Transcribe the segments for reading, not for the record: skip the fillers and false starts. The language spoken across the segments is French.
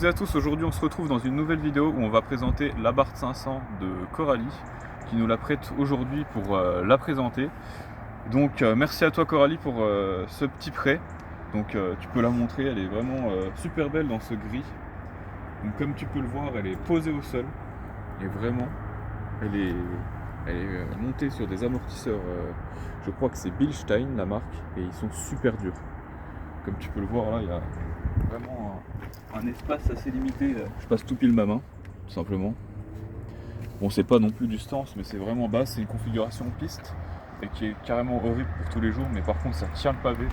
toutes et à tous, aujourd'hui on se retrouve dans une nouvelle vidéo où on va présenter l'Abarth 500 de Coralie qui nous la prête aujourd'hui pour la présenter. Donc merci à toi Coralie pour ce petit prêt. Donc tu peux la montrer, elle est vraiment super belle dans ce gris. Donc comme tu peux le voir, elle est posée au sol et vraiment elle est montée sur des amortisseurs, je crois que c'est Bilstein la marque, et ils sont super durs. Comme tu peux le voir là, il y a vraiment un espace assez limité. Je passe tout pile ma main, tout simplement. Bon, c'est pas non plus du stance, mais c'est vraiment bas. C'est une configuration piste et qui est carrément horrible pour tous les jours. Mais par contre, ça tient le pavé.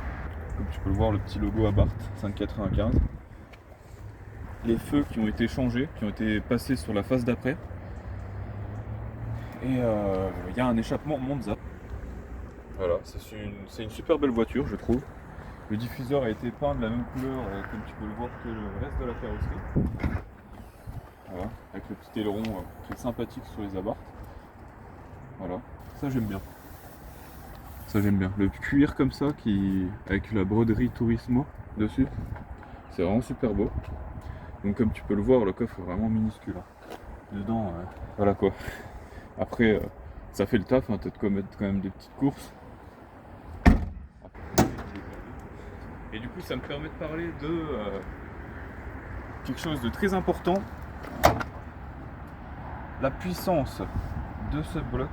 Comme tu peux le voir, le petit logo Abarth 595. Les feux qui ont été changés, qui ont été passés sur la face d'après. Et il y a un échappement Monza. Voilà, c'est une super belle voiture, je trouve. Le diffuseur a été peint de la même couleur, comme tu peux le voir, que le reste de la carrosserie. Voilà, avec le petit aileron qui est sympathique sur les Abarth. Voilà, ça j'aime bien. Ça j'aime bien. Le cuir comme ça, avec la broderie Turismo dessus, c'est vraiment super beau. Donc comme tu peux le voir, le coffre est vraiment minuscule. Dedans, voilà quoi. Après, ça fait le taf, hein, peut-être qu'on mettre quand même des petites courses. Et du coup, ça me permet de parler de quelque chose de très important. La puissance de ce bloc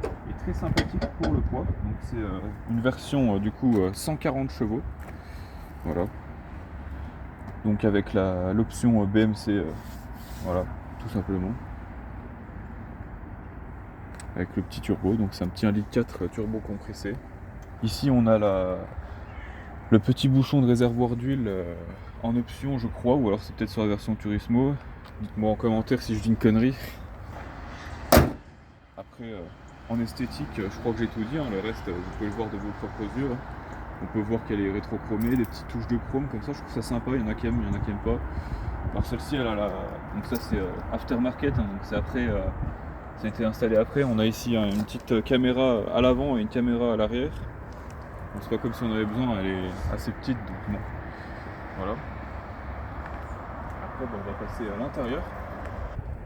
est très sympathique pour le poids. Donc c'est une version du coup 140 chevaux. Voilà. Donc avec l'option BMC, voilà, tout simplement. Avec le petit turbo, donc c'est un petit 1,4 litre turbo compressé. Ici on a le petit bouchon de réservoir d'huile en option, je crois, ou alors c'est peut-être sur la version Turismo. Dites-moi en commentaire si je dis une connerie. Après, en esthétique, je crois que j'ai tout dit, hein. Le reste, vous pouvez le voir de vos propres yeux. On peut voir qu'elle est rétrochromée, des petites touches de chrome comme ça, je trouve ça sympa. Il y en a qui aiment, il y en a qui n'aiment pas. Alors celle-ci, elle a donc ça c'est aftermarket, hein, donc c'est après. Ça a été installé après. On a ici une petite caméra à l'avant et une caméra à l'arrière. C'est pas comme si on avait besoin, elle est assez petite, donc bon. Voilà. Après, on va passer à l'intérieur.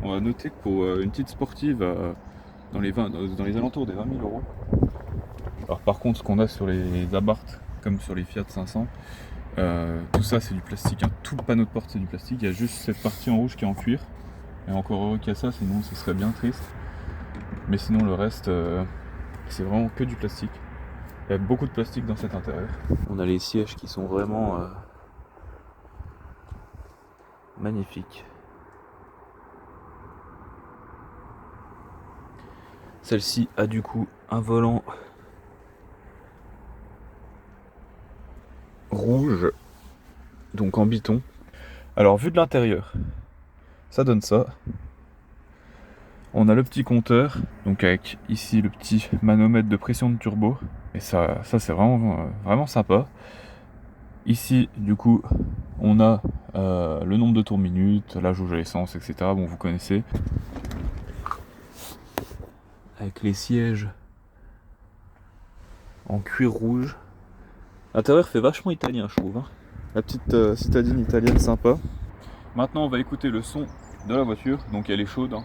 On va noter que pour une petite sportive dans les alentours des 20 000 euros. Alors par contre, ce qu'on a sur les Abarth, comme sur les Fiat 500, tout ça c'est du plastique, hein. Tout le panneau de porte c'est du plastique. Il y a juste cette partie en rouge qui est en cuir. Et encore heureux qu'il y a ça, sinon ce serait bien triste. Mais sinon le reste, c'est vraiment que du plastique. Il y a beaucoup de plastique dans cet intérieur. On a les sièges qui sont vraiment magnifiques. Celle-ci a du coup un volant rouge, donc en biton. Alors vu de l'intérieur, ça donne ça. On a le petit compteur, donc avec ici le petit manomètre de pression de turbo. Et ça c'est vraiment sympa. Ici, du coup, on a le nombre de tours minute, la jauge à l'essence, etc. Bon, vous connaissez. Avec les sièges en cuir rouge. L'intérieur fait vachement italien, je trouve, hein. La petite citadine italienne sympa. Maintenant, on va écouter le son de la voiture. Donc, elle est chaude, hein.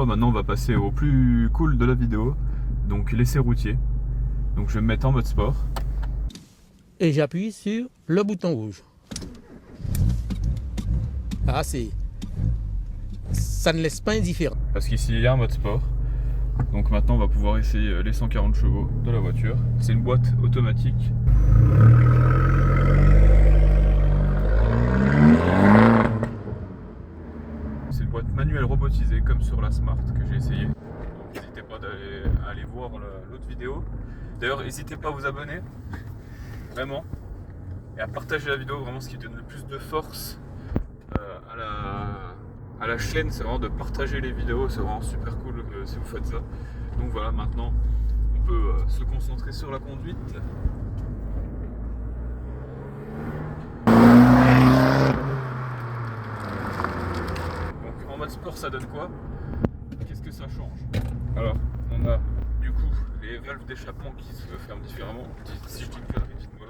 Maintenant on va passer au plus cool de la vidéo, donc l'essai routier. Donc je vais me mettre en mode sport. Et j'appuie sur le bouton rouge. Ah, ça ne laisse pas indifférent. Parce qu'ici il y a un mode sport. Donc maintenant on va pouvoir essayer les 140 chevaux de la voiture. C'est une boîte automatique. C'est une boîte manuelle robotisée comme sur la Smart que j'ai essayé. Donc n'hésitez pas à aller voir l'autre vidéo. D'ailleurs n'hésitez pas à vous abonner, vraiment, et à partager la vidéo, vraiment ce qui donne le plus de force à la chaîne, c'est vraiment de partager les vidéos, c'est vraiment super cool si vous faites ça. Donc voilà, maintenant on peut se concentrer sur la conduite. sport ça donne quoi? Qu'est-ce que ça change? Alors, on a du coup les valves d'échappement qui se ferment différemment. Si je dis une connerie, dites-moi.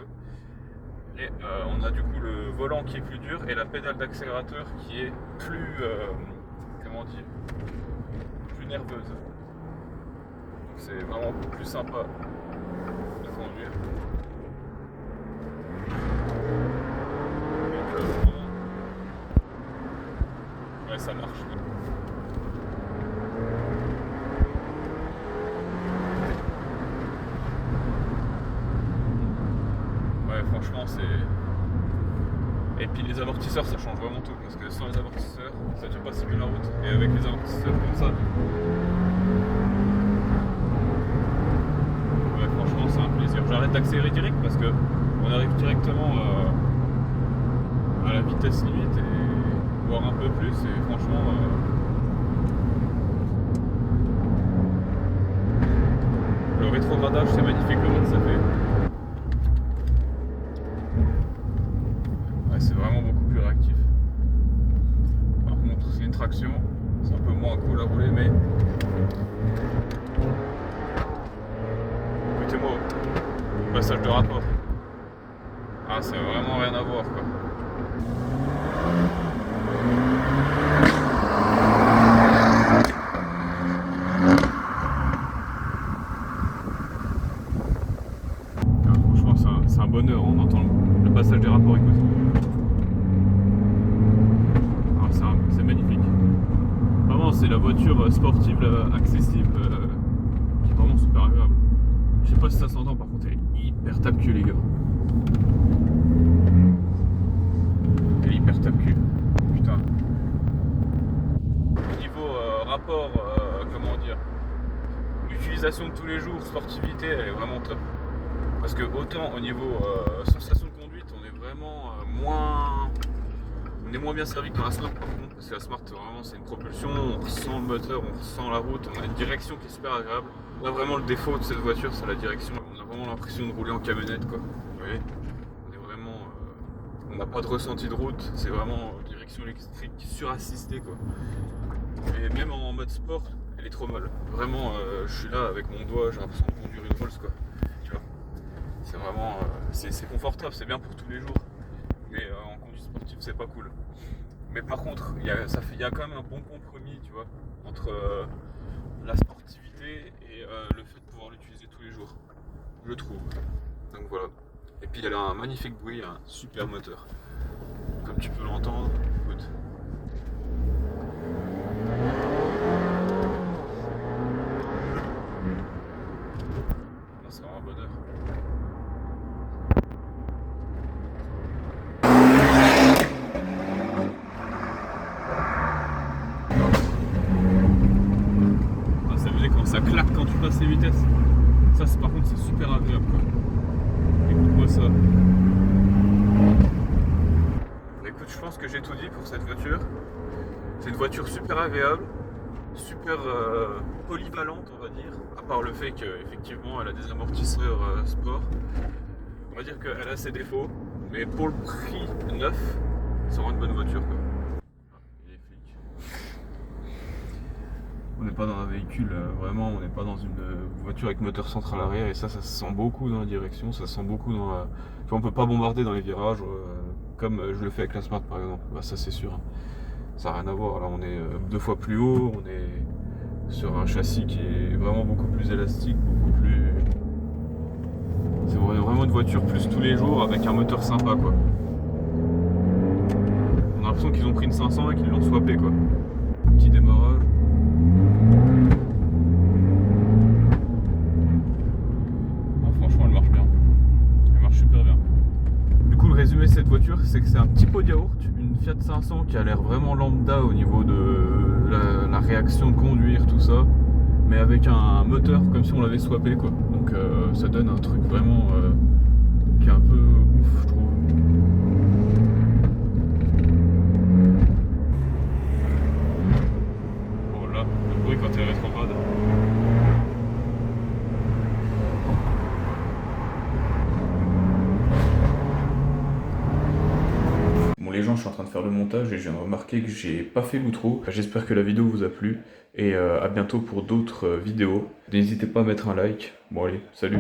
Et on a du coup le volant qui est plus dur et la pédale d'accélérateur qui est plus, comment dire, plus nerveuse. Donc c'est vraiment plus sympa de conduire. Donc ouais, ça marche. Franchement c'est... Et puis les amortisseurs ça change vraiment tout parce que sans les amortisseurs ça tient pas si bien la route et avec les amortisseurs comme ça ouais, franchement c'est un plaisir. J'arrête d'accélérer direct parce que on arrive directement à la vitesse limite et voire un peu plus et franchement le rétrogradage c'est magnifique le mode ça fait. C'est vraiment beaucoup plus réactif. Par contre, c'est une traction, c'est un peu moins cool à rouler, mais écoutez-moi, passage de rapport. Ah, c'est vraiment rien à voir quoi. Ah, franchement, c'est un bonheur, on entend le passage des rapports, écoute. C'est magnifique. Vraiment, c'est la voiture sportive accessible qui est vraiment super agréable. Je sais pas si ça s'entend, par contre, elle est hyper tape-cul, les gars. Elle est hyper tape-cul. Putain. Au niveau rapport, comment dire, utilisation de tous les jours, sportivité, elle est vraiment top. Parce que autant au niveau sensation de conduite, on est vraiment moins bien servi que dans la Smart par contre, parce que la Smart vraiment c'est une propulsion, on ressent le moteur, on ressent la route, on a une direction qui est super agréable. Là vraiment le défaut de cette voiture c'est la direction, on a vraiment l'impression de rouler en camionnette quoi. Vous voyez, on est vraiment, on n'a pas de ressenti de route, c'est vraiment direction électrique surassistée quoi. Et même en mode sport, elle est trop molle. Vraiment, je suis là avec mon doigt, j'ai l'impression de conduire une Rolls quoi. Tu vois, c'est vraiment, c'est confortable, c'est bien pour tous les jours. Mais en conduite sportive c'est pas cool. Mais par contre il y a quand même un bon compromis tu vois entre la sportivité et le fait de pouvoir l'utiliser tous les jours, je trouve. Donc voilà. Et puis elle a un magnifique bruit, un super moteur. Comme tu peux l'entendre, écoute. C'est vraiment un bonheur. Ça claque quand tu passes les vitesses. Ça par contre c'est super agréable quoi. Écoute-moi ça. Écoute, je pense que j'ai tout dit pour cette voiture. C'est une voiture super agréable, super polyvalente on va dire. À part le fait qu'effectivement elle a des amortisseurs sport. On va dire qu'elle a ses défauts. Mais pour le prix neuf, c'est vraiment une bonne voiture quoi. On n'est pas dans un véhicule, vraiment, on n'est pas dans une voiture avec moteur central arrière et ça se sent beaucoup dans la direction, ça se sent beaucoup dans la... Tu vois, on peut pas bombarder dans les virages comme je le fais avec la Smart par exemple, bah, ça c'est sûr. Ça n'a rien à voir, là on est 2 fois plus haut, on est sur un châssis qui est vraiment beaucoup plus élastique, beaucoup plus... C'est vraiment une voiture plus tous les jours avec un moteur sympa quoi. On a l'impression qu'ils ont pris une 500 et qu'ils l'ont swappé quoi. Petit démarrage. Franchement elle marche bien. Elle marche super bien. Du coup le résumé de cette voiture c'est que c'est un petit pot de yaourt, une Fiat 500 qui a l'air vraiment lambda au niveau de la réaction de conduire, tout ça. Mais avec un moteur comme si on l'avait swappé quoi. Donc ça donne un truc vraiment qui est un peu ouf je trouve. Voilà, le bruit quand elle rétrograde. je suis en train de faire le montage et je viens de remarquer que j'ai pas fait l'outro. J'espère que la vidéo vous a plu et à bientôt pour d'autres vidéos. N'hésitez pas à mettre un like. Bon allez, salut.